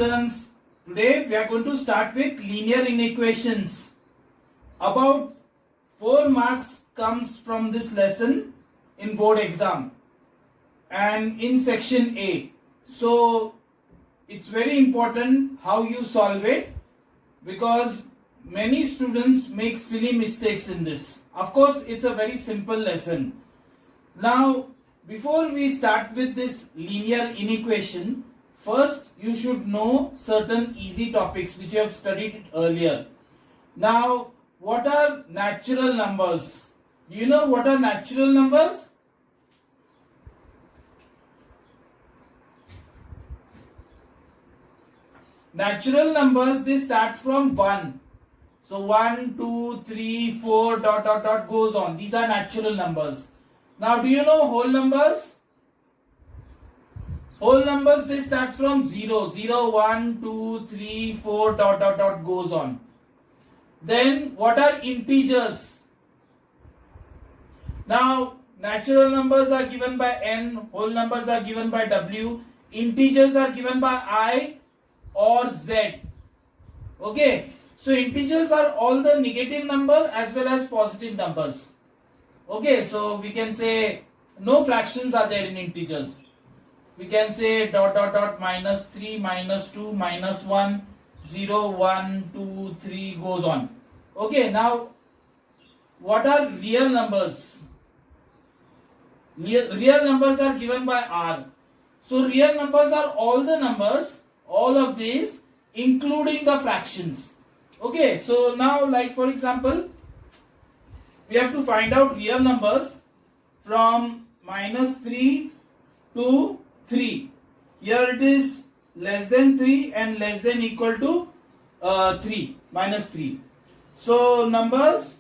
students, today we are going to start with linear inequations. About 4 marks comes from this lesson in board exam and in section A. So it's very important how you solve it, because many students make silly mistakes in this. Of course, it's a very simple lesson. Now, before we start with this linear inequation, first you should know certain easy topics which you have studied earlier. Now, what are natural numbers? Do you know what are natural numbers? Natural numbers, they start from 1. So 1, 2, 3, 4, dot, dot, dot goes on. These are natural numbers. Now, do you know whole numbers? Whole numbers, they start from 0. 0, 1, 2, 3, 4, dot, dot, dot goes on. Then, what are integers? Now, natural numbers are given by n, whole numbers are given by w, integers are given by I or z. Okay, so integers are all the negative number as well as positive numbers. Okay, so we can say no fractions are there in integers. We can say dot dot dot minus 3, minus 2, minus 1, 0, 1, 2, 3 goes on. Okay, now what are real numbers? Real numbers are given by R. So real numbers are all the numbers, all of these, including the fractions. Okay, so now, like for example, we have to find out real numbers from minus 3 to 3. Here it is less than 3 and less than equal to 3, minus 3. So numbers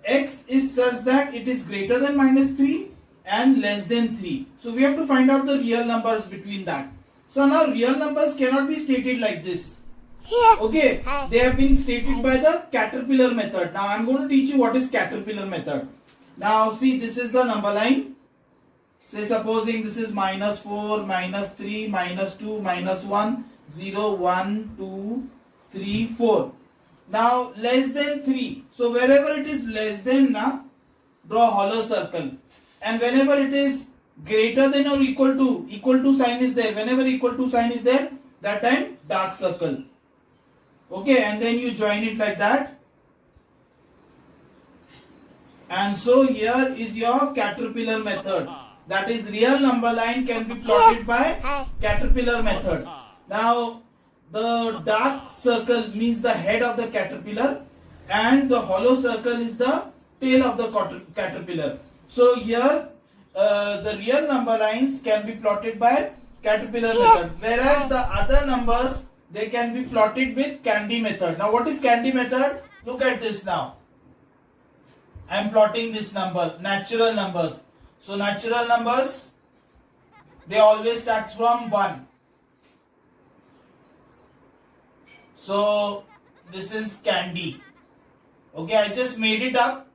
x is such that it is greater than minus 3 and less than 3. So we have to find out the real numbers between that. So now real numbers cannot be stated like this. Okay, they have been stated by the caterpillar method. Now I am going to teach you what is caterpillar method. Now see, this is the number line. Say supposing this is minus 4, minus 3, minus 2, minus 1, 0, 1, 2, 3, 4. Now less than 3. So wherever it is less than, draw hollow circle. And whenever it is greater than or equal to sign is there. Whenever equal to sign is there, that time dark circle. Okay, and then you join it like that. And so here is your caterpillar method. That is, real number line can be plotted by caterpillar method. Now, the dark circle means the head of the caterpillar and the hollow circle is the tail of the caterpillar. So here the real number lines can be plotted by caterpillar method, whereas the other numbers, they can be plotted with Candy method. Now what is Candy method? Look at this now. I am plotting this number, natural numbers. So natural numbers, they always start from 1. So this is Candy. Okay, I just made it up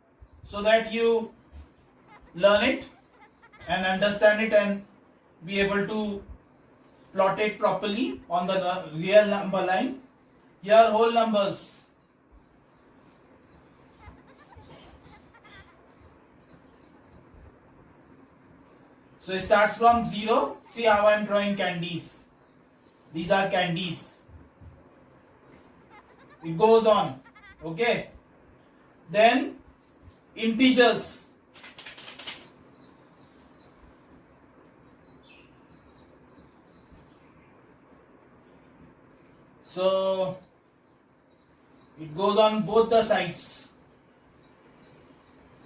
so that you learn it and understand it and be able to plot it properly on the real number line. Here whole numbers. So it starts from 0. See how I am drawing candies. These are candies. It goes on. Okay. Then integers. So it goes on both the sides,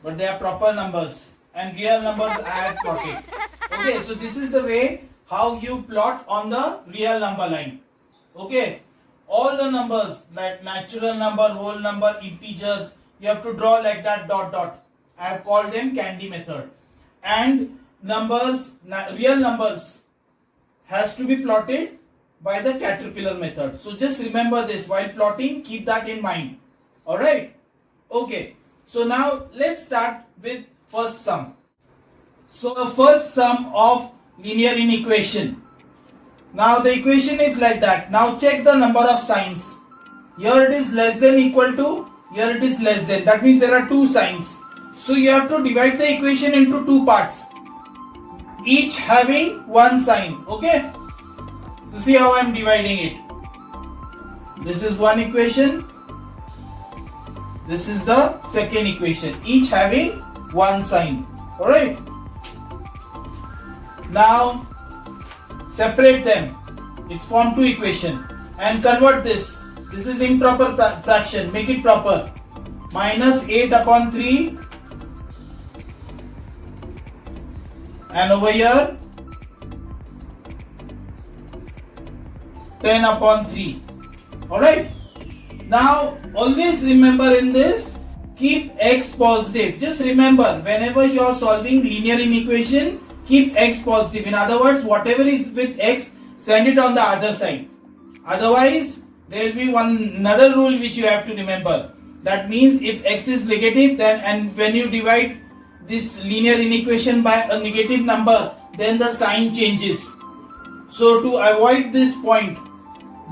but they are proper numbers, and real numbers I have plotted. Okay, so this is the way how you plot on the real number line. Okay, all the numbers like natural number, whole number, integers, you have to draw like that, dot dot. I have called them Candy method. And numbers, real numbers, has to be plotted by the caterpillar method. So just remember this while plotting, keep that in mind. Alright? Okay. So now let's start with first sum. So the first sum of linear inequation. Now the equation is like that. Now check the number of signs. Here it is less than equal to, here it is less than. That means there are two signs. So you have to divide the equation into two parts, each having one sign. Okay. So see how I am dividing it. This is one equation. This is the second equation, each having one sign. Alright. Now separate them. It's formed two equation and convert this. This is improper fraction. Make it proper. Minus 8 upon 3 and over here 10 upon 3. Alright. Now always remember in this, keep x positive. Just remember, whenever you are solving linear inequation, keep x positive. In other words, whatever is with x, send it on the other side. Otherwise, there will be another rule which you have to remember. That means if x is negative, then and when you divide this linear inequation by a negative number, then the sign changes. So to avoid this point,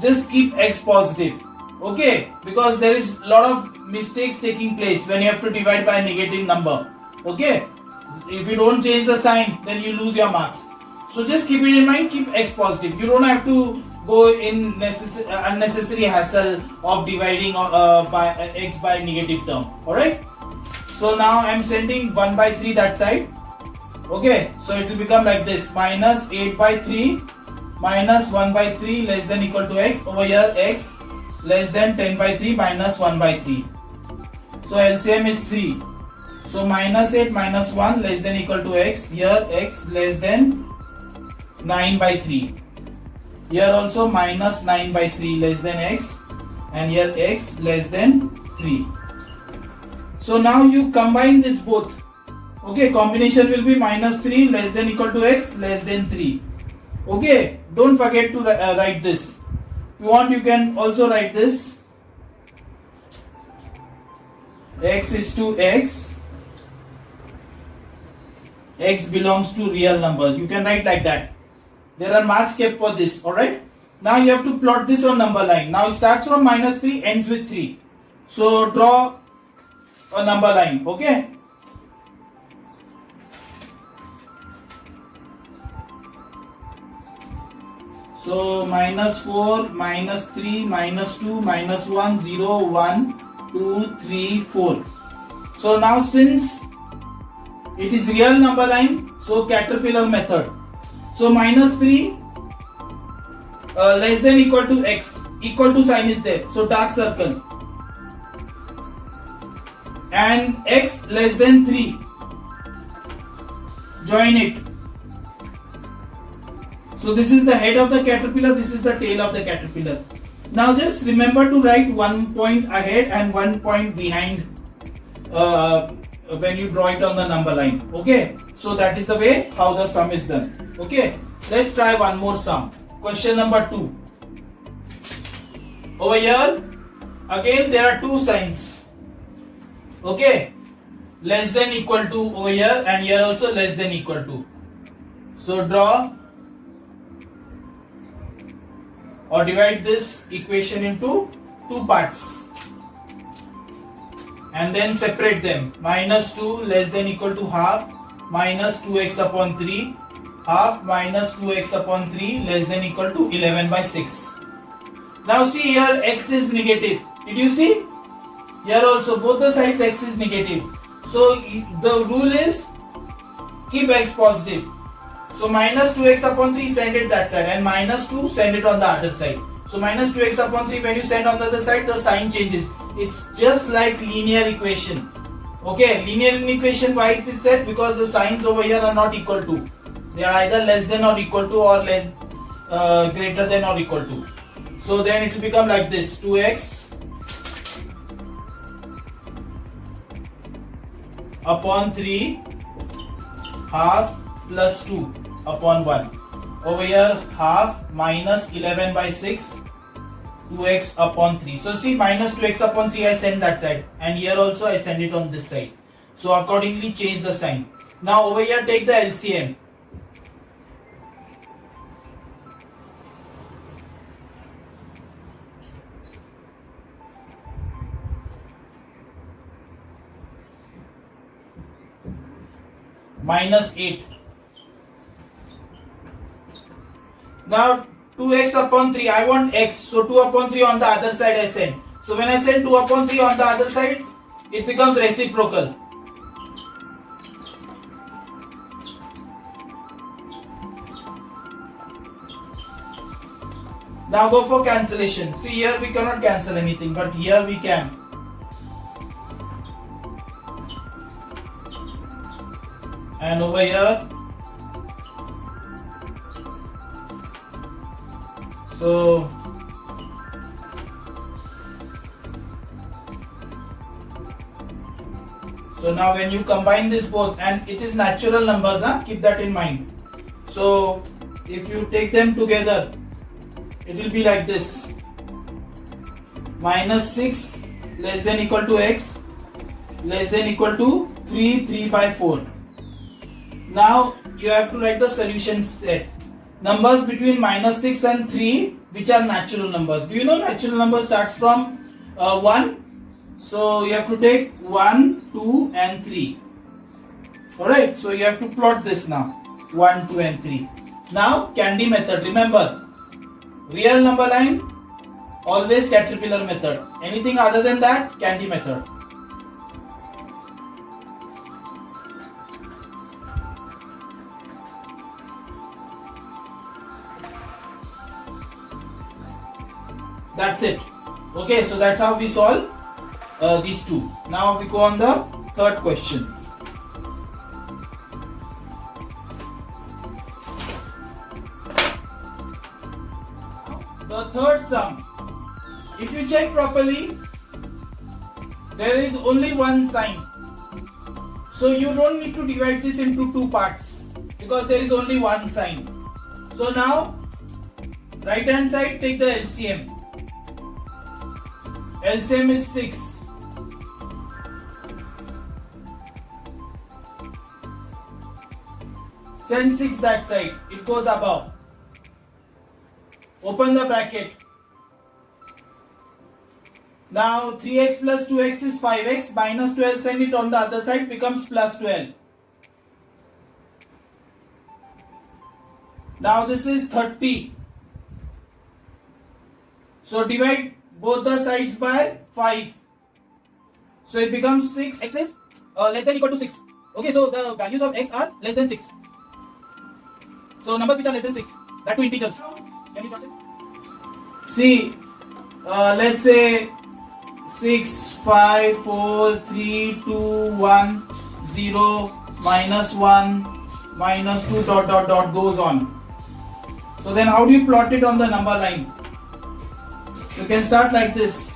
just keep x positive. Okay, because there is a lot of mistakes taking place when you have to divide by a negative number. Okay, if you don't change the sign, then you lose your marks. So just keep it in mind, keep x positive. You don't have to go in unnecessary hassle of dividing by x by negative term. Alright. So now I am sending 1 by 3 that side. Okay, so it will become like this. Minus 8 by 3 minus 1 by 3 less than equal to x. Over here x less than 10 by 3 minus 1 by 3. So LCM is 3. So minus 8 minus 1 less than equal to x. Here x less than 9 by 3. Here also minus 9 by 3 less than x. And here x less than 3. So now you combine this both. Okay, combination will be minus 3 less than equal to x less than 3. Okay, don't forget to write this. If you want, you can also write this. X is to x. X belongs to real numbers. You can write like that. There are marks kept for this. Alright. Now you have to plot this on number line. Now it starts from minus 3, ends with 3. So draw a number line. Okay. So minus 4, minus 3, minus 2, minus 1, 0, 1, 2, 3, 4. So now since it is real number line, so caterpillar method. So minus 3 less than equal to x, equal to sign is there. So dark circle. And x less than 3. Join it. So this is the head of the caterpillar, this is the tail of the caterpillar. Now just remember to write 1 point ahead and 1 point behind when you draw it on the number line. Okay, so that is the way how the sum is done. Okay, let's try one more sum. Question number 2. Over here, again there are two signs. Okay, less than equal to over here and here also less than equal to. So draw or divide this equation into two parts and then separate them. Minus 2 less than equal to half minus 2x upon 3, half minus 2x upon 3 less than equal to 11 by 6. Now see here x is negative. Did you see? Here also both the sides x is negative. So the rule is keep x positive. So minus 2x upon 3 send it that side and minus 2 send it on the other side. So minus 2x upon 3 when you send on the other side the sign changes. It's just like linear equation. Okay, linear equation why it is said? Because the signs over here are not equal to. They are either less than or equal to or less greater than or equal to. So then it will become like this 2x upon 3 half plus 2 upon 1. Over here half minus 11 by 6 2x upon 3. So see minus 2x upon 3 I send that side and here also I send it on this side. So accordingly change the sign. Now over here take the LCM. minus 8. Now 2x upon 3, I want x, so 2 upon 3 on the other side I send. So when I send 2 upon 3 on the other side, it becomes reciprocal. Now go for cancellation. See, here we cannot cancel anything, but here we can. And over here, so now when you combine this both, and it is natural numbers, keep that in mind. So if you take them together, it will be like this: minus 6 less than equal to x less than equal to 3 by 4. Now you have to write the solution set. Numbers between minus 6 and 3 which are natural numbers. Do you know natural number starts from 1? So you have to take 1, 2 and 3. Alright, so you have to plot this now. 1, 2 and 3. Now candy method. Remember, real number line, always caterpillar method. Anything other than that, candy method. That's it. Okay, so that's how we solve these two. Now we go on the third question. The third sum. If you check properly, there is only one sign. So you don't need to divide this into two parts because there is only one sign. So now, right hand side, take the LCM. LCM is 6. Send 6 that side. It goes above. Open the bracket. Now 3x plus 2x is 5x. Minus 12, send it on the other side, becomes plus 12. Now this is 30. So divide both the sides by 5. So it becomes 6. X is less than equal to 6. Okay, so the values of x are less than 6. So numbers which are less than 6, that two integers. Can you chart it? See, let's say 6, 5, 4, 3, 2, 1, 0, minus 1, minus 2, dot, dot, dot goes on. So then how do you plot it on the number line? You can start like this: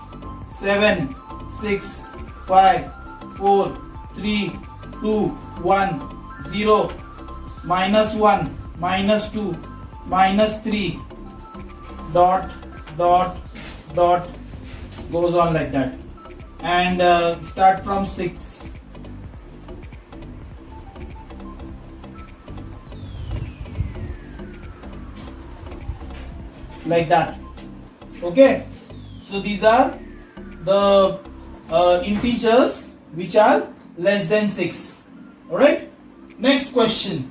7, 6, 5, 4, 3, 2, 1, 0, minus 1, minus 2, minus 3, dot, dot, dot, goes on like that. And start from 6. Like that. Okay, so these are the integers which are less than 6. Alright, next question.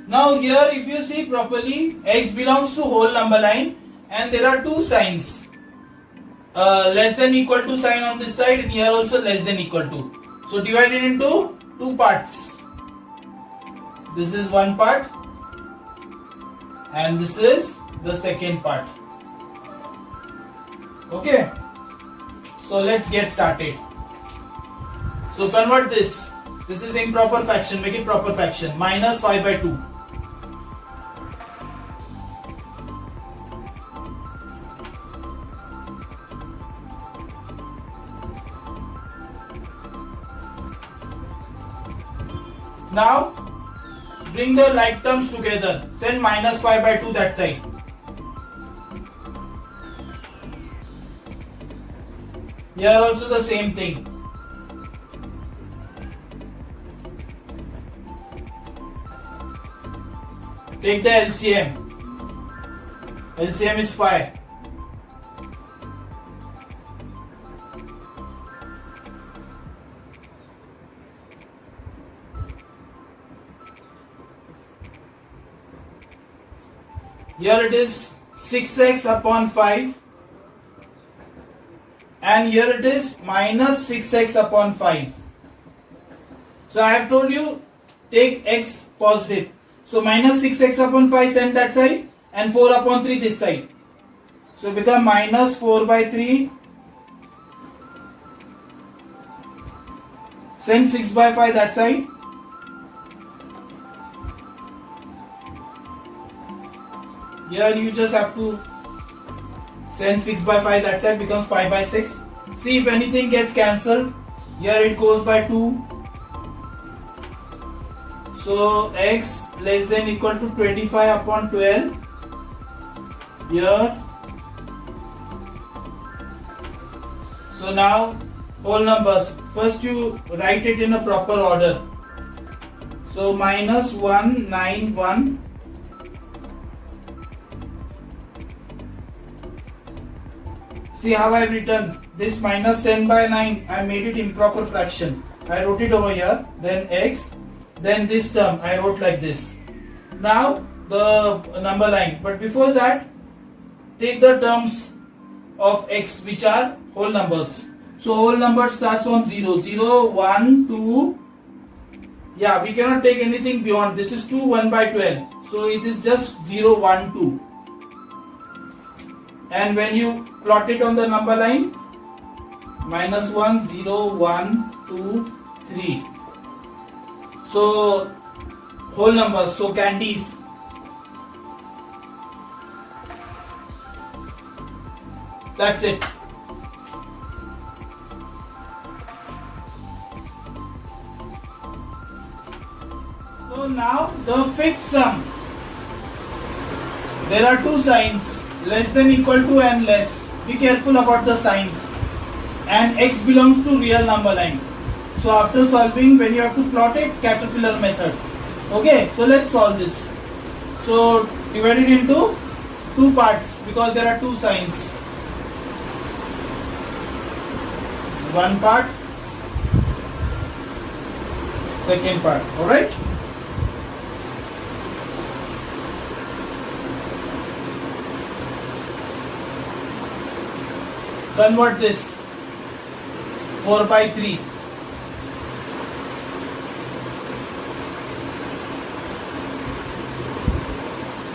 Now here if you see properly, x belongs to whole number line and there are two signs. Less than equal to sign on this side and here also less than equal to. So divide it into two parts. This is one part and this is the second part. Okay, so let's get started. So convert this. This is improper fraction, make it proper fraction. Minus 5 by 2. Now bring the like terms together. Send minus 5 by 2 that side. Here also the same thing. Take the LCM. LCM is 5. Here it is 6x upon 5. And here it is minus 6x upon 5. So I have told you take x positive. So minus 6x upon 5 send that side and 4 upon 3 this side. So become minus 4 by 3. Send 6 by 5 that side. Here you just have to send 6 by 5 that side, becomes 5 by 6. See if anything gets cancelled. Here it goes by 2. So x less than equal to 25 upon 12. Here. So now whole numbers. First you write it in a proper order. So minus 191. See how I have written this minus 10 by 9. I made it improper fraction. I wrote it over here. Then x. Then this term I wrote like this. Now the number line. But before that, take the terms of x which are whole numbers. So whole number starts from 0. 0, 1, 2. Yeah, we cannot take anything beyond. This is 2, 1 by 12. So it is just 0, 1, 2. And when you plot it on the number line, minus 1, 0, 1, 2, 3. So whole numbers, so candies. That's it. So now the fifth sum. There are two signs. Less than equal to and less. Be careful about the signs. And x belongs to real number line. So after solving, when you have to plot it, caterpillar method. Okay, so let's solve this. So divide it into two parts because there are two signs. One part, second part. Alright? Convert this 4 by 3.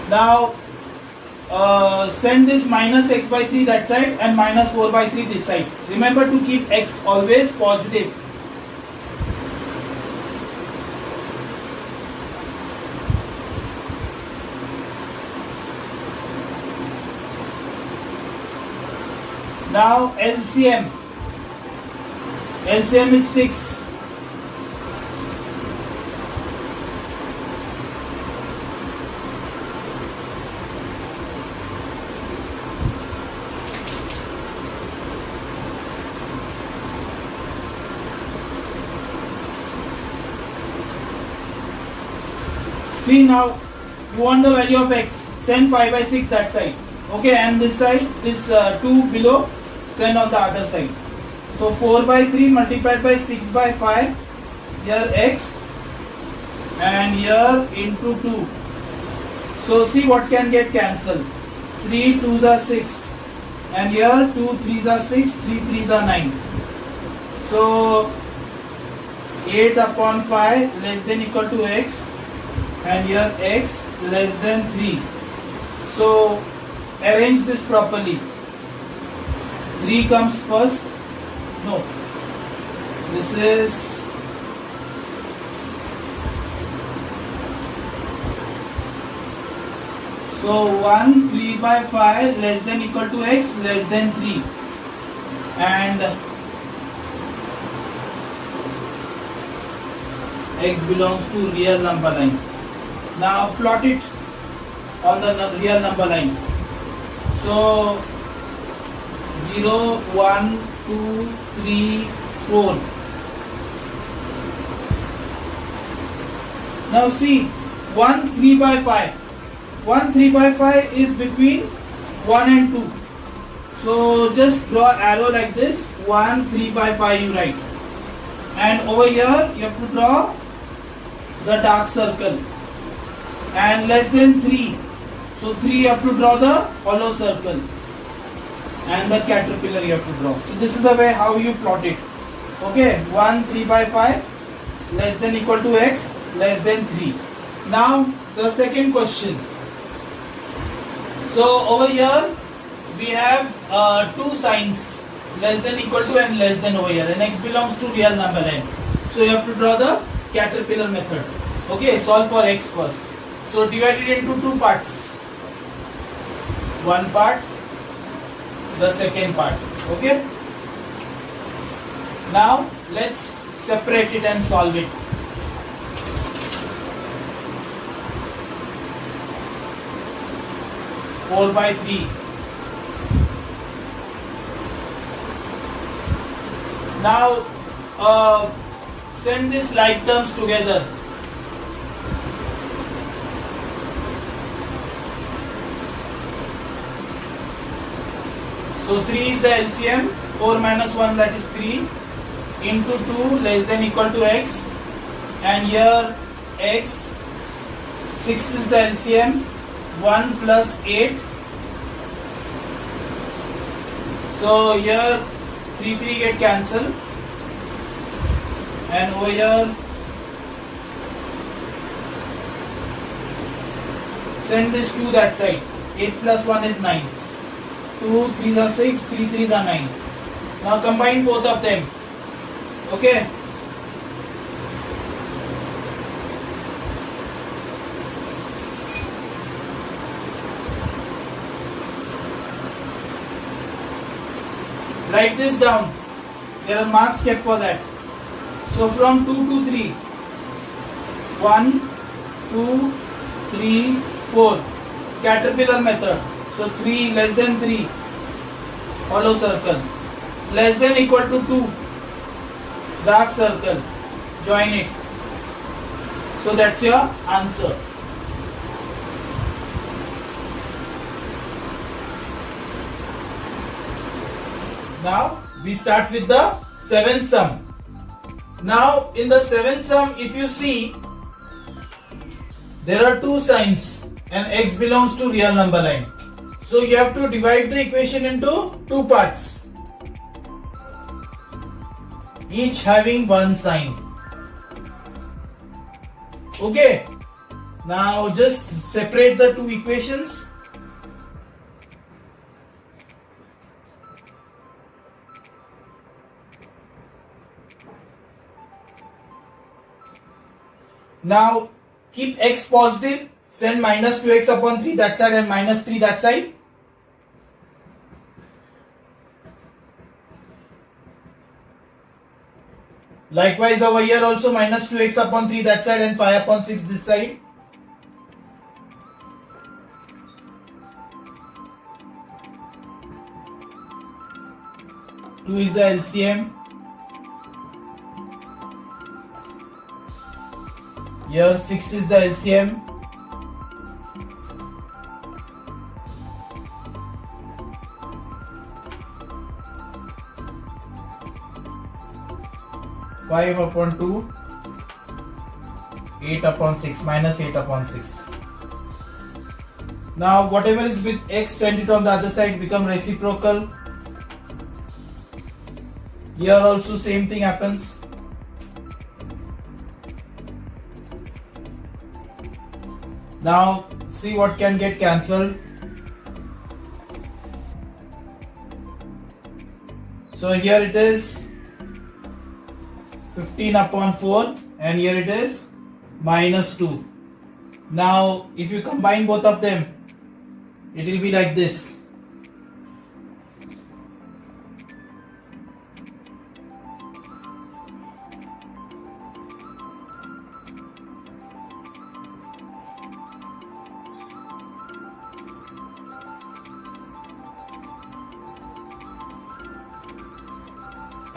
Now send this minus x by 3 that side and minus 4 by 3 this side. Remember to keep x always positive. Now LCM. LCM is 6. See now, you want the value of x. Send 5 by 6 that side. Okay, and this side, this 2 below, send on the other side. So 4 by 3 multiplied by 6 by 5. Here x. And here into 2. So see what can get cancelled. 3 2s are 6. And here 2 3s are 6, 3 3s are 9. So 8 upon 5 less than equal to x. And here x less than 3. So arrange this properly. 3 comes first. No. This is so 1 3 by 5 less than equal to x less than 3. And x belongs to real number line. Now plot it on the real number line. So 0, 1, 2, 3, 4. Now see 1 3 by 5. 1 3 by 5 is between 1 and 2. So just draw arrow like this. 1 3 by 5 you write. And over here you have to draw the dark circle. And less than 3. So 3 you have to draw the hollow circle and the caterpillar you have to draw. So this is the way how you plot it. Okay, 1 3 by 5 less than equal to x less than 3. Now the second question. So over here we have two signs, less than equal to and less than over here, and x belongs to real number n. So you have to draw the caterpillar method. Okay, solve for x first. So divide it into two parts. One part, the second part. Okay. Now let's separate it and solve it. Four by 3. Now send these like terms together. So 3 is the LCM, 4 minus 1 that is 3 into 2 less than equal to x, and here x, 6 is the LCM, 1 plus 8. So here 3 get cancelled, and over here send this to that side. 8 plus 1 is 9. 2 3s are 6, 3 3s are 9. Now combine both of them. Okay. Write this down. There are marks kept for that. So from 2 to 3. 1, 2, 3, 4. Caterpillar method. So 3 less than 3. Hollow circle. Less than equal to 2. Dark circle. Join it. So that's your answer. Now we start with the seventh sum. Now in the seventh sum, if you see, there are two signs and x belongs to real number line. So you have to divide the equation into two parts, each having one sign. Okay. Now just separate the two equations. Now keep x positive, send minus 2x upon 3 that side and minus 3 that side. Likewise over here also minus 2x upon 3 that side and 5 upon 6 this side. Two is the LCM. Here 6 is the LCM. Five upon 2, 8 upon 6, minus 8 upon 6. Now whatever is with x, send it on the other side, become reciprocal. Here also same thing happens. Now see what can get cancelled. So here it is 15 upon 4 and here it is minus 2. Now if you combine both of them, it will be like this.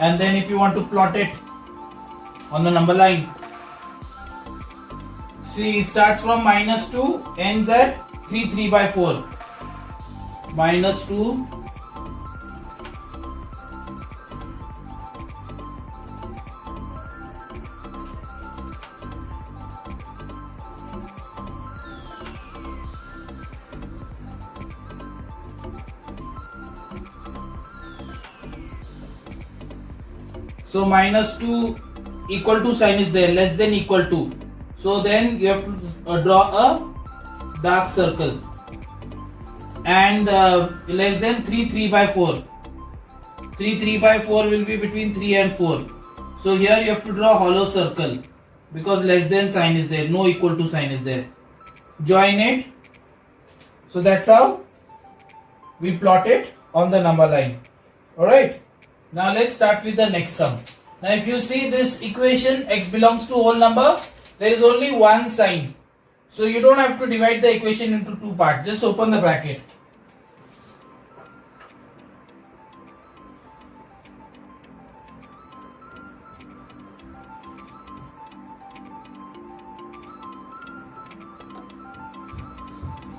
And then if you want to plot it on the number line, see it starts from minus 2, ends at 3 by 4. Minus 2, So minus 2 equal to sign is there, less than equal to. So then you have to draw a dark circle. And less than 3 by 4. 3 by 4 will be between 3 and 4. So here you have to draw hollow circle because less than sign is there, no equal to sign is there. Join it. So that's how we plot it on the number line. Alright. Now let's start with the next sum. Now if you see this equation, x belongs to whole number, there is only one sign. So you don't have to divide the equation into two parts. Just open the bracket.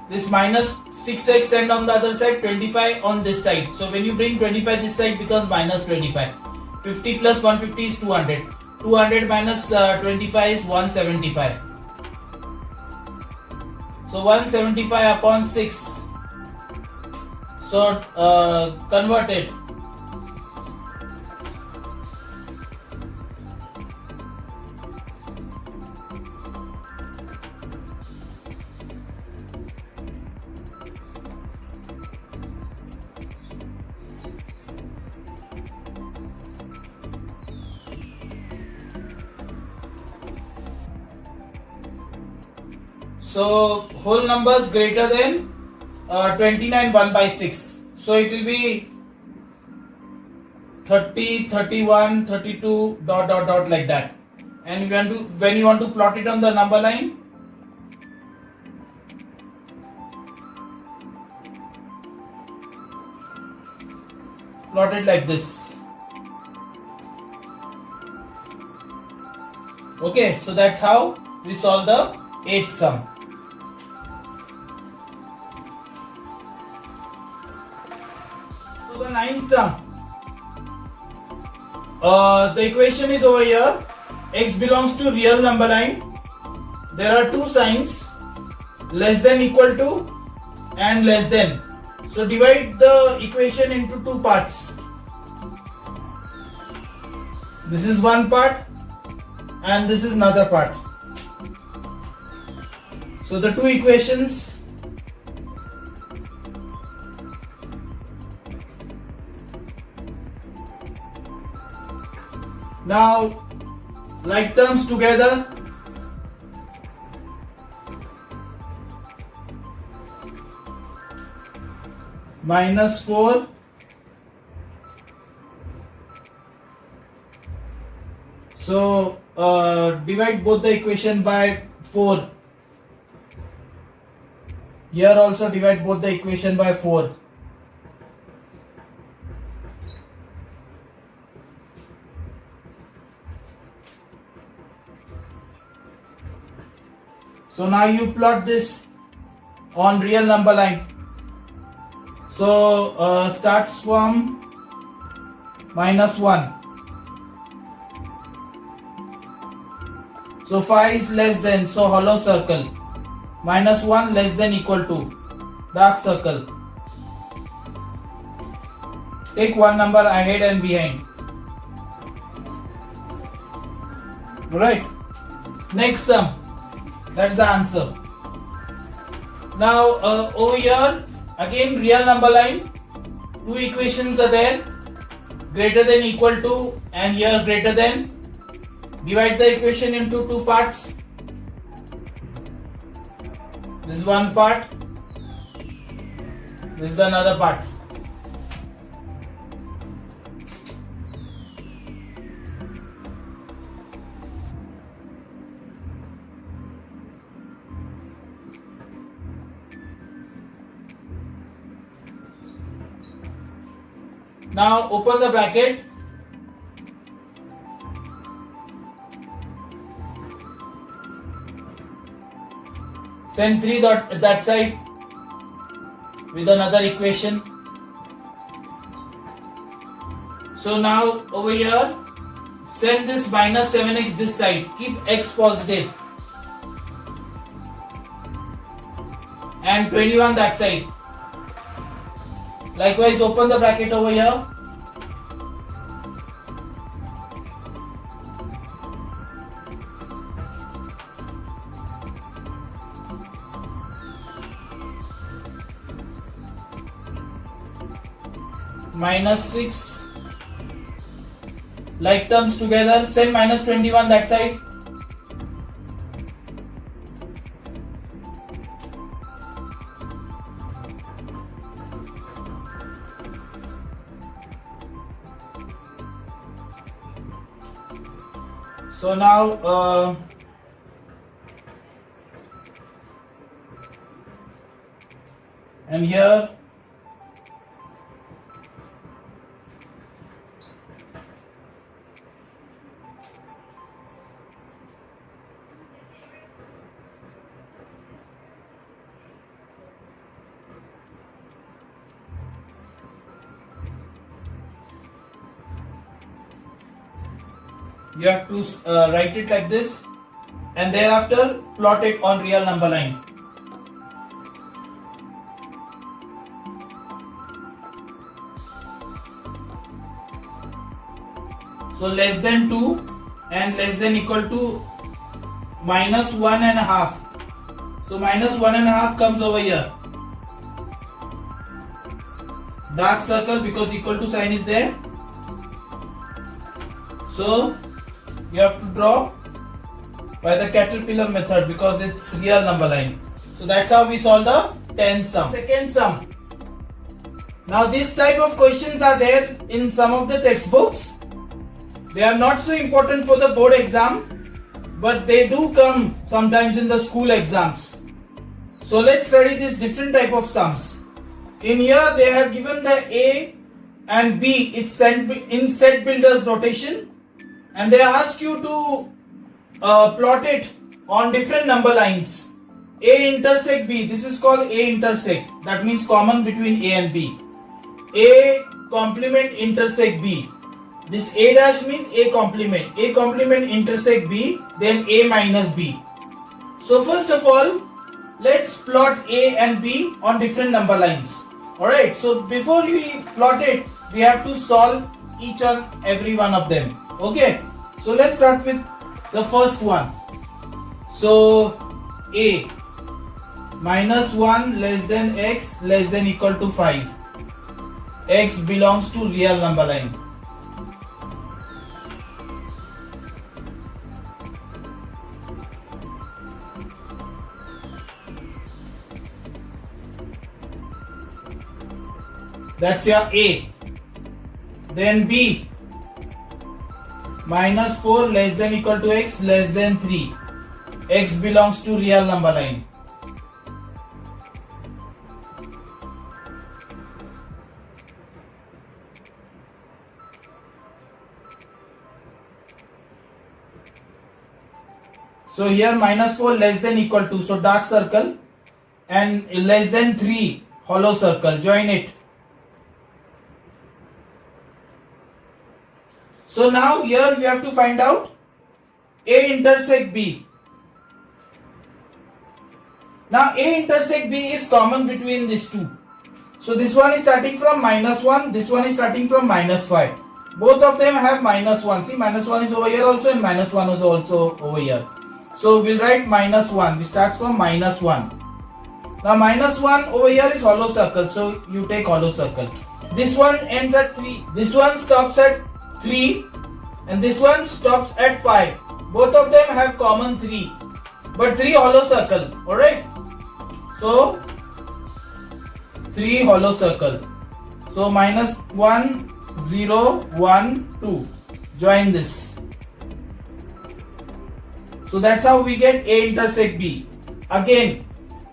This minus 6x and on the other side 25 on this side. So when you bring 25 this side becomes minus 25. 50 plus 150 is 200. 200 minus 25 is 175. So 175 upon 6. So convert it. So whole numbers greater than 29 1 by 6. So it will be 30, 31, 32 dot like that. And when you want to plot it on the number line, plot it like this. Okay, so that's how we solve the 8th sum. So the 9th sum. The equation is over here. X belongs to real number line. There are two signs, less than equal to and less than. So divide the equation into two parts. This is one part and this is another part. So the two equations now like terms together. Minus 4 so divide both the equation by 4. Here also divide both the equation by 4. So now you plot this on real number line. So starts from minus 1. So 5 is less than, so hollow circle. Minus 1 less than equal to, dark circle. Take one number ahead and behind. Right. Next sum. That's the answer. Now over here again real number line. Two equations are there. Greater than equal to and here greater than. Divide the equation into two parts. This is one part. This is another part. Now open the bracket. Send 3 dot that side with another equation. So now over here send this minus 7x this side. Keep x positive. And 21 that side. Likewise open the bracket over here. minus 6 like terms together, send minus 21 that side. So now and here you have to write it like this and thereafter plot it on real number line. So less than 2 and less than equal to minus 1.5. So minus 1.5 comes over here. Dark circle because equal to sign is there. So you have to draw by the caterpillar method because it's real number line. So that's how we solve the 10th sum. Second sum. Now this type of questions are there in some of the textbooks. They are not so important for the board exam, but they do come sometimes in the school exams. So let's study this different type of sums. In here they have given the A and B, it's in set builders notation, and they ask you to plot it on different number lines. A intersect B, this is called A intersect, that means common between A and B. A complement intersect B. This A dash means A complement. A complement intersect B, then A minus B. So first of all, let's plot A and B on different number lines. Alright, so before we plot it, we have to solve each and every one of them. Okay, so let's start with the first one. So A minus 1 less than x less than equal to 5. X belongs to real number line. That's your A. Then B minus 4 less than equal to x less than 3. X belongs to real number line. So here minus 4 less than equal to, so dark circle, and less than 3 hollow circle, join it. So now here we have to find out A intersect B. Now A intersect B is common between these two. So this one is starting from minus 1, this one is starting from minus 5. Both of them have minus 1. See, minus 1 is over here also and minus 1 is also over here. So we'll write minus 1. We start from minus 1. Now minus 1 over here is hollow circle. So you take hollow circle. This one ends at 3. This one stops at 3 and this one stops at 5. Both of them have common 3, but 3 hollow circle. Alright. So 3 hollow circle. So minus 1, 0, 1, 2. Join this. So that's how we get A intersect B. Again,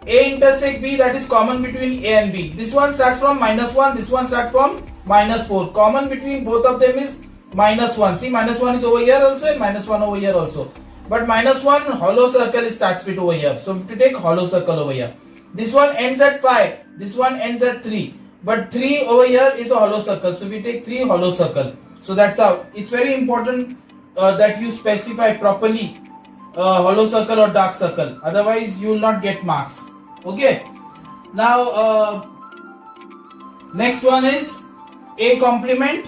A intersect B, that is common between A and B. This one starts from minus 1, this one starts from minus 4. Common between both of them is minus 1. See, minus 1 is over here also and minus 1 over here also. But minus 1 hollow circle starts with over here. So we have to take hollow circle over here. This one ends at 5. This one ends at 3. But 3 over here is a hollow circle. So we take 3 hollow circle. So that's how. It's very important that you specify properly hollow circle or dark circle. Otherwise you will not get marks. Okay. Now next one is A complement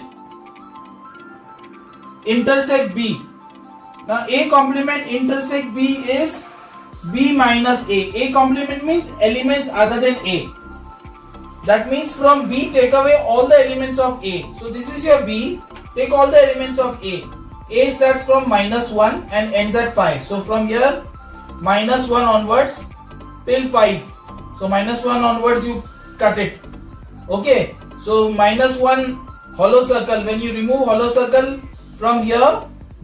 intersect B. Now A complement intersect B is B minus A. A complement means elements other than A. That means from B take away all the elements of A. So this is your B. Take all the elements of A. A starts from -1 and ends at 5. So from here -1 onwards till 5. So -1 onwards you cut it. Okay. So -1 hollow circle. When you remove hollow circle from here,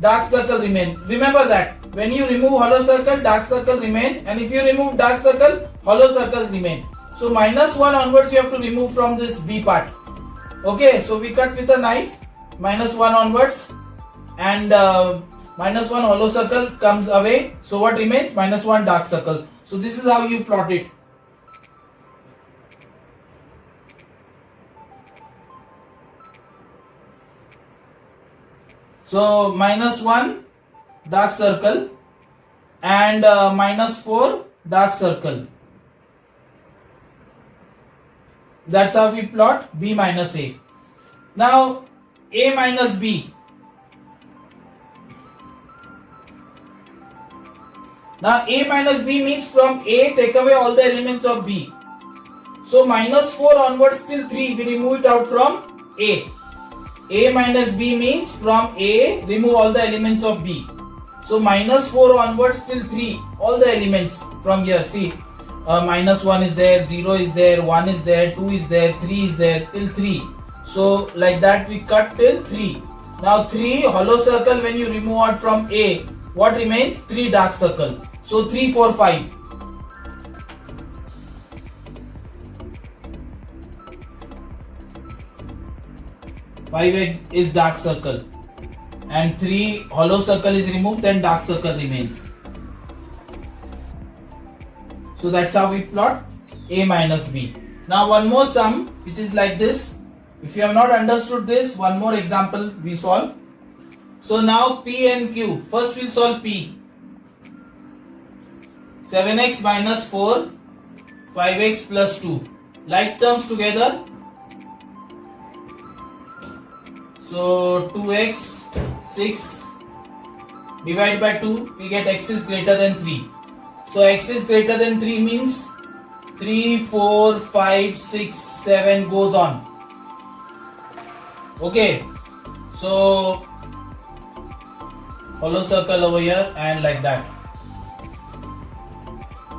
dark circle remain. Remember that. When you remove hollow circle, dark circle remain, and if you remove dark circle, hollow circle remain. So -1 onwards you have to remove from this B part. Okay, so we cut with a knife -1 onwards, and -1 hollow circle comes away. So what remains? -1 dark circle. So this is how you plot it. So -1 dark circle and -4 dark circle. That's how we plot B minus A. Now A minus B. Now A minus B means from A take away all the elements of B. So -4 onwards till 3 we remove it out from A. A minus B means from A remove all the elements of B. So -4 onwards till 3 all the elements from here. See, -1 is there, 0 is there, 1 is there, 2 is there, 3 is there till 3. So like that we cut till 3. Now 3 hollow circle, when you remove out from A, what remains? 3 dark circle. So 3, 4, 5. Five is dark circle, and 3 hollow circle is removed, then dark circle remains. So that's how we plot A minus B. Now one more sum which is like this. If you have not understood this, one more example we solve. So now P and Q. First we'll solve P. 7x minus 4, 5x plus 2. Like terms together. So 2x, 6, divide by 2, we get x is greater than 3. So x is greater than 3 means 3, 4, 5, 6, 7 goes on. Okay, so hollow circle over here and like that.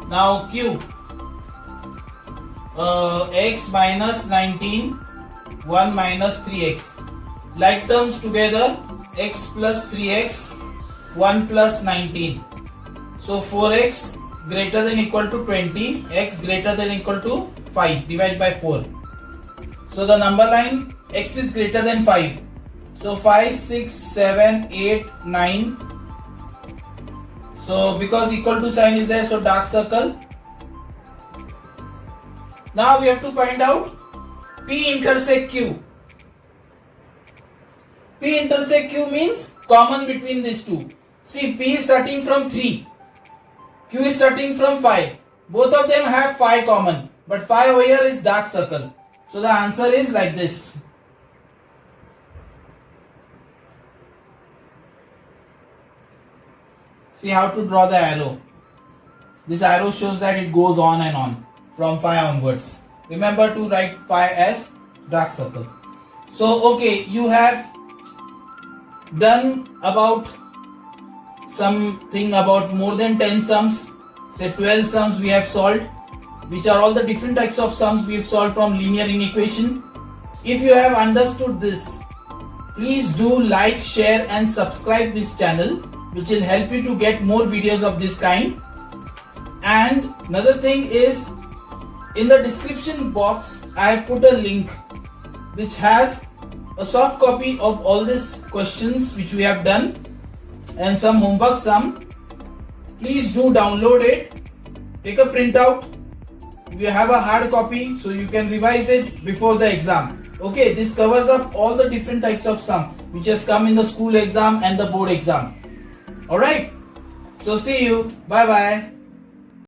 Now Q, x minus 19, 1 minus 3x. Like terms together, x plus 3x, 1 plus 19. So 4x greater than equal to 20, x greater than equal to 5, divide by 4. So the number line, x is greater than 5. So 5, 6, 7, 8, 9. So because equal to sign is there, so dark circle. Now we have to find out P intersect Q. P intersect Q means common between these two. See, P is starting from 3. Q is starting from 5. Both of them have 5 common. But 5 over here is dark circle. So the answer is like this. See how to draw the arrow. This arrow shows that it goes on and on from 5 onwards. Remember to write 5 as dark circle. So okay, you have done about something about more than 10 sums. Say 12 sums we have solved, which are all the different types of sums we have solved from linear inequation. If you have understood this, please do like, share and subscribe this channel, which will help you to get more videos of this kind. And another thing is, in the description box I have put a link which has a soft copy of all these questions which we have done and some homework sum. Please do download it, take a printout. You have a hard copy so you can revise it before the exam. Okay, this covers up all the different types of sum which has come in the school exam and the board exam. Alright, so see you. Bye bye.